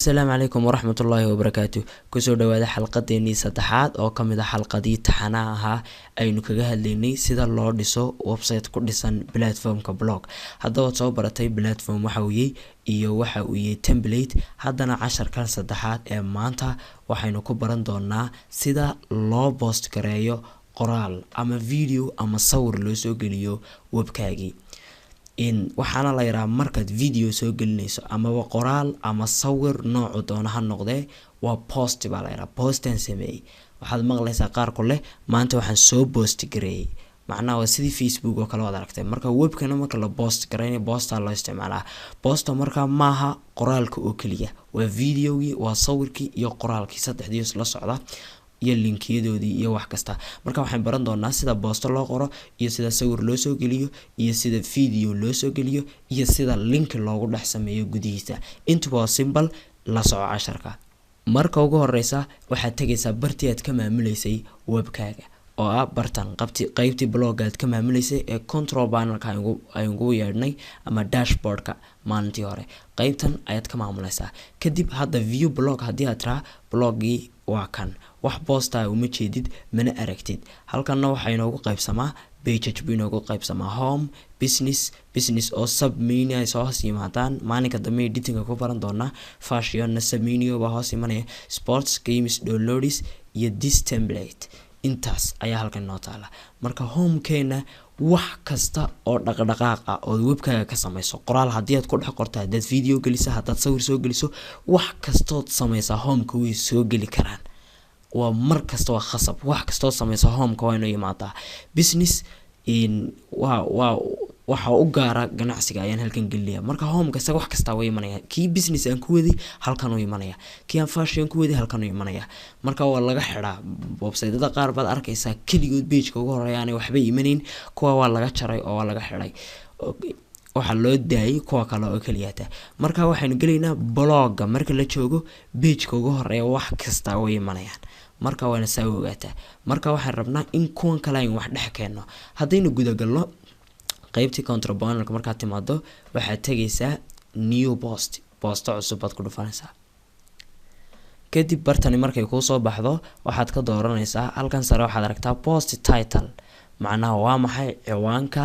السلام عليكم ورحمة الله وبركاته. كسو دوادا حلقتيني سدحات oo kamid ah xalqadii taxanaha ahaa aynu kaga hadlaynay sida loo dhiso website ku dhisan platformka blog. Haddaba soo baratay platform waxa uu yahay iyo waxa uu yahay template. Haddana casharkan saddexaad ee maanta waxaynu ku baran doonaa sida loo post gareeyo qoraal ama video ama sawir loo soo geliyo webkaagii. waxaana la yaraa markaad video soo gelinayso ama qoraal ama sawir nooc doona ha noqdee waa post baa la yaraa postan sameey waxaad maqlaysaa qaar kale maanta waxaan soo post gareeyay macnaha waa sidii Facebook oo kale wada aragtay marka webkana marka la post gareeyo posta loo isticmaalaa posta marka maaha qoraalka oo kaliya waa videogii waa sawirkii iyo qoraalkii saddexdii isla socda iyo linkiyadoodii iyo wax kasta marka waxaan baran doonaa sida post loo qoro iyo sida sawir loo soo geliyo iyo sida video loo soo geliyo iyo sida link loogu dhex sameeyo gudihiisa inta waa simple la soco casharka marka ugu horeysa waxaad tagaysaa bartii aad ka maamuleysay webkaaga oo ah bartan qaybtii blog aad ka maamuleysay ee control panelka ay ugu yeedhnay ama dashboardka maalintii hore qaybtan ayaad ka maamuleysaa kadib hadda view blog haddii aad tiraa blogii waa kan wax posta uma jeedid mana aragtid halkanna waxay inoogu qaybsamaa page inoogu qaybsamaa home business oo sub menu ay soo hoos yimaadaan maalinka dambe editing ku baran doonaa fashion sub menu baa hoos imanaya sports games downloads iyo this template intaas ayaa halkan noo taala marka homekeena wax kasta oo dhaqdhaqaaq ah oo webkaaga ka samayso qoraal haddii aad ku dhex qorto haddaad video geliso haddaad sawir soo geliso wax kastood samaysa homeka way soo geli karaan waa mar kasta waa khasab wax kastoo samaysa homeka waa inuu yimaadaa business waxa u gaara ganacsiga ayaan halkan gelinayaa marka homeka isaga wax kasta way imanaya kii business aan ku wadi halkan uu imanaya kii aan fashion ku wadi halkan uu imanaya marka waa laga xiraa website-da qaar baad arkaysaa kaligood page-ka ugu horeeyaan waxba imaneyn kuwa waa laga jaray oo waa laga xiray waxa loo daayay kuwa kale oo kaliyaata marka waxaan galeynaa blogga marka la joogo page-ka ugu horeeya wax kasta way imanayaan marka waana soo ogaataa marka waxaan rabnaa in kuwan kale ay wax dhex keeno haddaynu guda galno qaybtii control panelka marka timaado waxaad tagaysaa new post cusub baad ku dhufanaysaa kadib bartani markay ku soo baxdo waxaad ka dooranaysaa halkan sare waxaad aragtaa post title macnaha waa maxay ciwaanka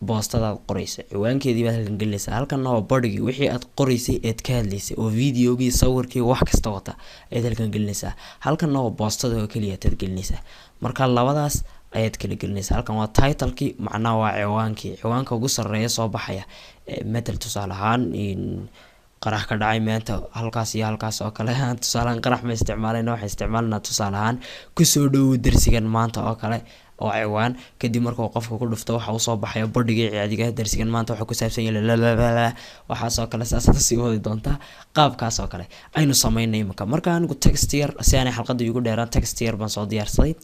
postadaad qoraysay ciwaankeedii baad halkan gelinaysaa halkan waa bodhigii wixii aad qoraysay eed ka hadlaysay oo videogii sawirkii wax kasta wata ayaad halkan gelinaysaa halkan waa postada oo kaliya aad gelinaysaa marka labadaas ayaad kala gelinaysaa halkan waa title-kii macnaha waa ciwaanka ugu sareeya soo baxaya metal tusaale ahaan qarax ka dhacay maanta halkaas iyo halkaas oo kale tusaale qarax ma isticmaalayna waxa isticmaalna tusaale ahaan ku soo dhow darsigan maanta oo kale oo ciwaan kadib markuu qofku ku dhufto waxa uu soo baxaya bodhigii ciyaadiga darsigan maanta waxa ku saabsan yahay waxa soo kale saasada sii wadi doonta qaabkaas oo kale aynu sameynay marka anigu text yar si aan xalqada ugu dheeraan text yar baan soo diyaarsaday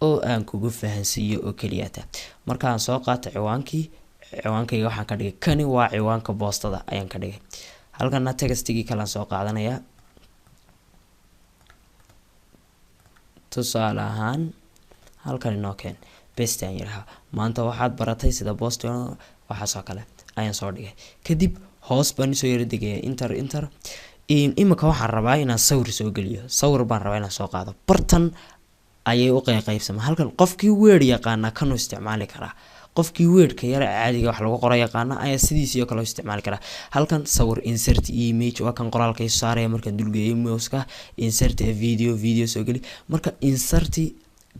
oo aan kugu fahansiiyo oo kaliyaata marka aan soo qaato ciwaankayga waxaan ka dhigay kani waa ciwaanka postada ayaan ka dhigay halkana textigii kala soo qaadanaya tusaale ahaan halkan inoo keen best aan yiraahdo maanta waxaad baratay sida post waxa soo kale ayaan soo dhigay kadib hoos baan soo yar digay enter imika waxaan rabaa inaan sawir soo geliyo sawir baan rabaa inaan soo qaado bartan ayay u qaybsamaa halkan qofkii word yaqaana kan uu isticmaali karaa qofkii wordka yar caadiga wax lagu qoro yaqaana ayaa sidiisii kale u isticmaali karaa halkan sawir insert image waa kan qoraalka soo saaraya markaan dulgeeyo mouse-ka insert video soo gali marka insert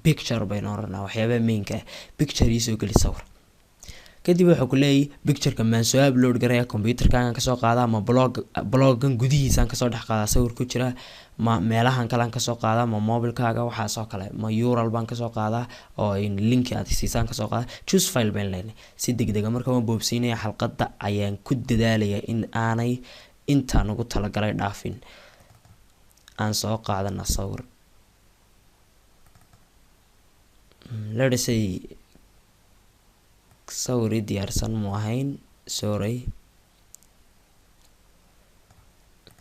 picture bayna oranaa waxyaabaha mainka picture soo gali sawir kadib waxa ku leeyahay picture-ka maan soo upload gareeya computer-kaaga ka soo qaada ama bloggan gudihiisa ka soo dhex qaada sawir ku jira ma meelahan kale ka soo qaada ma mobile-kaaga waxa soo kale ma URL baan ka soo qaada oo in link aad siisaan ka soo qaada choose file baan leeyahay si degdeg ah marka waan boobsiinaya xalqada ayaan ku dadaalaya in aanay intaan ugu talagalay dhaafin aan soo qaadana sawir let's say sawir diyaarsan mu ahayn sorry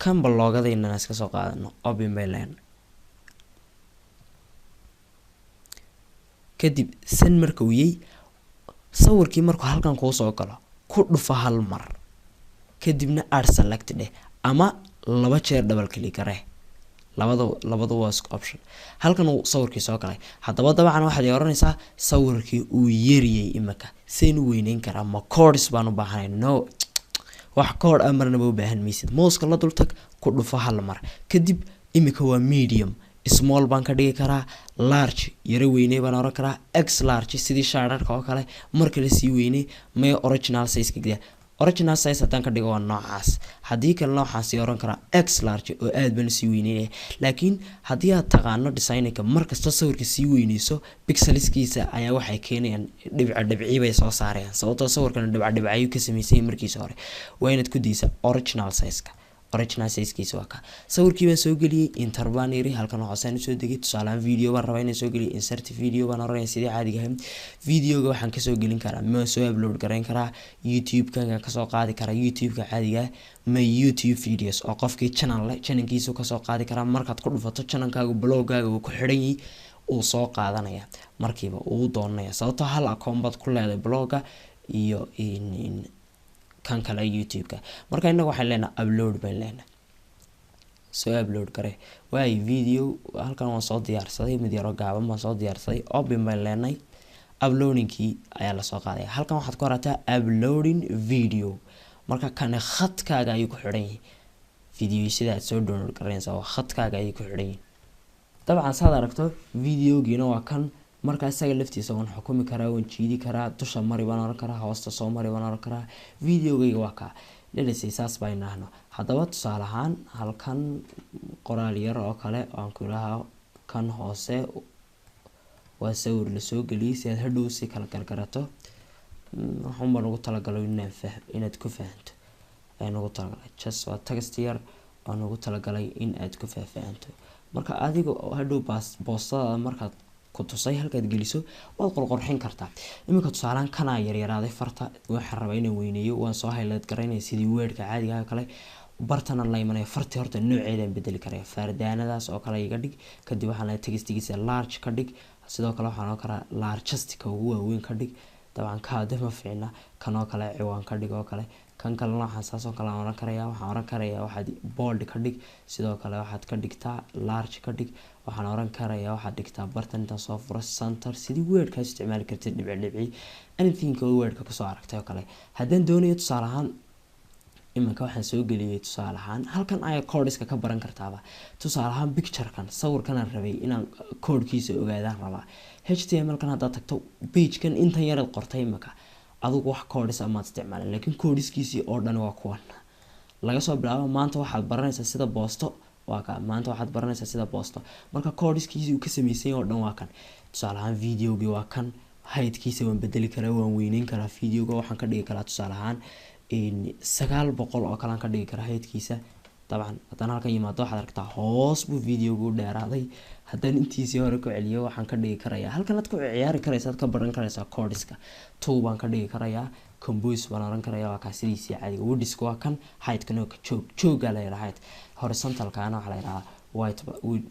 kan blogada inaan iska soo qaadano open bayland kadib san marka uu yahay sawirkii markuu halkan ku soo galo ku dhufa hal mar kadibna add select ama laba jeer double click garee labada waa isku option halkan uu sawirkii soo galay haddaba dabcan waxaad oranaysaa sawirkii uu yeeriyay imaka seen weyneyn karaa ma chords baan u baahanay no wax chord amarna u baahan miisid mouse la dul tag ku dhufo hal mar kadib imika waa medium small baan ka dhigi karaa large yara weynay baan oran karaa x large sidii shaararka oo kale marka la sii weynay may original size ka dhigaa original size hadan ka dhigo waa noocaas hadii kale noocaas oran kara x large oo aad baan sii weynay laakiin hadii aad taqaano design-ka markasta sawirka sii weynayso pixelskiisa ayaa waxay keenayaan dhibci bay soo saarayaan sababtoo sawirkan dhibci ka sameysay markiisa hore waa inaad ku diisa original size-ka original size-kiisa waa ka sawirkii baan soo galiyay interbanary halkan waxaan soo degay tusaale video baan rabaa inaan soo galiyo insert video baan oranay sidii caadiga ah videoga waxaan ka soo galin karaa ma soo upload gareyn karaa YouTube-ka ka soo qaadi karaa YouTube-ka caadiga ma YouTube videos oo qofkii channel-kiisa ka soo qaadi karaa markaad ku dhufato channel-kaaga blog-gaaga uu ku xiran yahay uu soo qaadanaya markiiba uu doonaya sababtoo hal account baad ku leedahay blog-ga iyo kan kale YouTube-ka marka inaga waxaan leenahay upload baan leenahay soo upload garee way video halkan waan soo diyaarsaday mid yar oo gaaban baan soo diyaarsaday open baan leenahay uploading-kii ayaa la soo qaaday halkan waxaad ku qoraataa uploading video marka kan khadkaaga ayuu ku xiran yahay video sida aad soo download gareynaysaa waa khadkaaga ayuu ku xiran yahay dabcan saad aragto videogiina waa kan marka isaga laftiisa waan xukumi karaa waan jiidi karaa dusha mari baan oran karaa hoosta soo mari baan oran karaa videogayga waa ka leeyahay saas baa inaahno hadaba tusaale ahaan halkan qoraal yar oo kale aan ku lahaa kan hoose waa sawir la soo galiyay si aad hadhow si kala gargarato waxaan baan ugu talagalay inaad ku fahanto ayaan ugu talagalay just waa text yar aan ugu talagalay in aad ku fahanto marka adiga hadhow boostada markaad ku tusay halkaad geliso waad qurxin kartaa imika tusaalaan kana yaryaraaday farta waxa rabaa inaan weyneeyo waan soo highlight gareynay sidii wordka caadiga ah kale bartana la imanay farti horta nooceedan bedeli karaa fardaanadaas oo kale iga dhig kadib waxaan la textigiisa large ka dhig sidoo kale waxaan oran karaa largest ka ugu weyn ka dhig dabcan ka dama fiicna kanoo kale ciwaan ka dhig oo kale kan kale waxaan saasoo kale oran karayaa waxaad bold ka dhig sidoo kale waxaad ka dhigtaa large ka dhig waxaan oran karayaa waxaad dhigtaa bartan inta soo furo center sidii wordka isticmaali kartid dhibci anything oo wordka ku soo aragtay oo kale hadaan doonayo tusaale ahaan imanka waxaan soo galiyay tusaale ahaan halkan ay codeska ka baran kartaaba tusaale ahaan picture-kan sawirkan aan rabay inaan code-kiisa ogaadaan rabaa HTML kan hadda tagto page-kan inta yar qortay imanka adigu wax codes ama isticmaalay laakiin codeskiisi oo dhan waa kuwan laga soo bilaabo maanta waxaad baranaysaa sida boosto waa ka maanta waxaad baranaysaa sida boosto marka codeskiisi uu ka sameeyay oo dhan waa kan tusaale ahaan videogi waa kan height-kiisa waan bedeli karaa waan weyneyn karaa videoga waxaan ka dhigi karaa tusaale ahaan 900 oo kale aan ka dhigi karaa height-kiisa dabcan haddana halkan yimaado waxaad aragtaa hoos buu videogu dheeraaday haddana intiisii hore ku celiyo waxaan ka dhigi karayaa halkan aad ku ciyaari karaysaa ka baran karaysaa codeska 2 baan ka dhigi karayaa compose baan oran karayaa waa ka sidiisii caadiga width waa kan height-kana jooga la yiraahdo horizontal-kana waxa la yiraahdaa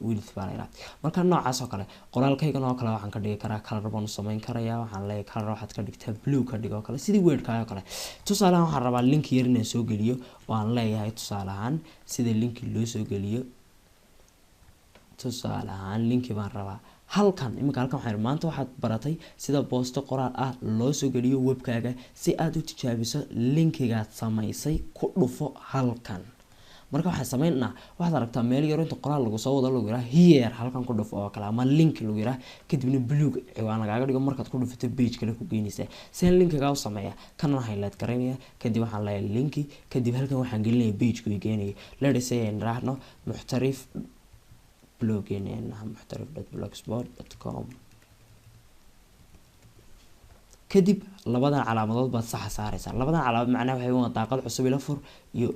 width baa la yiraahdaa marka noocaas oo kale qoraalkayga oo kale waxaan ka dhigi karaa color baan u sameyn karayaa waxaan leeyahay color waxaad ka dhigtaa blue ka dhigo kale sidii wordka oo kale tusaale ahaan waxaan rabaa link yar inaan soo geliyo waan leeyahay tusaale ahaan sida link loo soo geliyo tusaale ahaan link baan rabaa halkan imika halkan waxaan maanta waxaad baratay sida boosto qoraal ah loo soo geliyo webkaaga si aad u tijaabiso linkiga samaysay ku dhufo halkan marka waxaan sameynaa waxaad aragtaa meel yar inta qoraal lagu soo wada lagu yiraahdo here halkan ku dhufo oo kale ama link lagu yiraahdo kadibna blue ciwaan lagaaga dhigo markaad ku dhufato page kale ku geynaysaa seen linkiga u sameeyaa kana highlight gareynaya kadib waxaan leeyahay linki kadib halkan waxaan gelinayaa page ku geenaya let's say in raahno muxtarif bloggeena muxtarif.blogspot.com kadib labadan calaamadood baad sax saaraysaa labadan calaamad macnaheedu waxay waa daaqad cusub ila fur iyo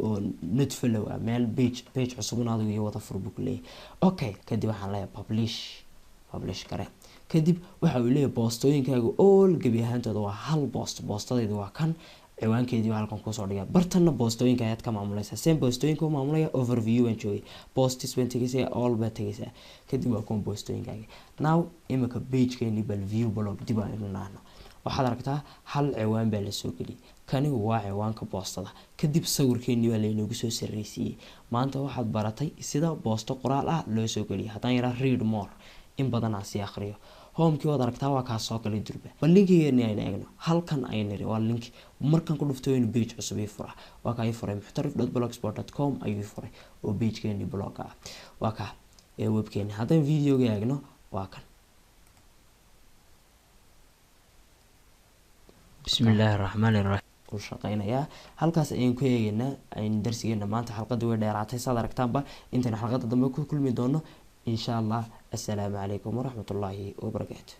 not follow meel page cusub inaad iyo wada fur buu leeyahay okay kadib waxaan leeyahay publish kare kadib waxa uu leeyahay boostooyinkaagu all gabi ahaantooda waa hal boostadaydu waa kan ciwaankeedii halkan ku soo dhigay bartana boostooyinka ayaad ka maamulaysaa same boostooyinka maamulaya overview aan joogay posts waan tagaysaa all ba tagaysaa kadib waa boostooyinkaaga now imika page-keeni bal view blog dib aan inaano waxaad aragtaa hal ciwaan baa la soo geliyay kani waa ciwaanka boostada kadib sawirkeennii baa laynoogu soo sarreysiiyey maanta waxaad baratay sida boosto qoraal ah loo soo geliyay haddaan yaraa read more in badan aan sii akhriyo homekii waad aragtaa waa kaa soo galay durba bal linkigeennii aynu eegno halkan aynu niri waa link markan ku dhufto in page cusub ii fura waa kaa ii furay muxtarif.blogspot.com ayuu furay oo pagekeenii blog ah waa kaa webkeeni haddaan videoga eegno waa kan bismillaahi raxmaani raxiim u shaqeynayaa halkaas ayaan ku eegaynaa aynu darsigeena maanta xalqadii way dheeraatay saad aragtaanba intaynu xalqada dambe ku kulmi doono insha allah assalaamu calaykum waraxmatullaahi wabarakaatu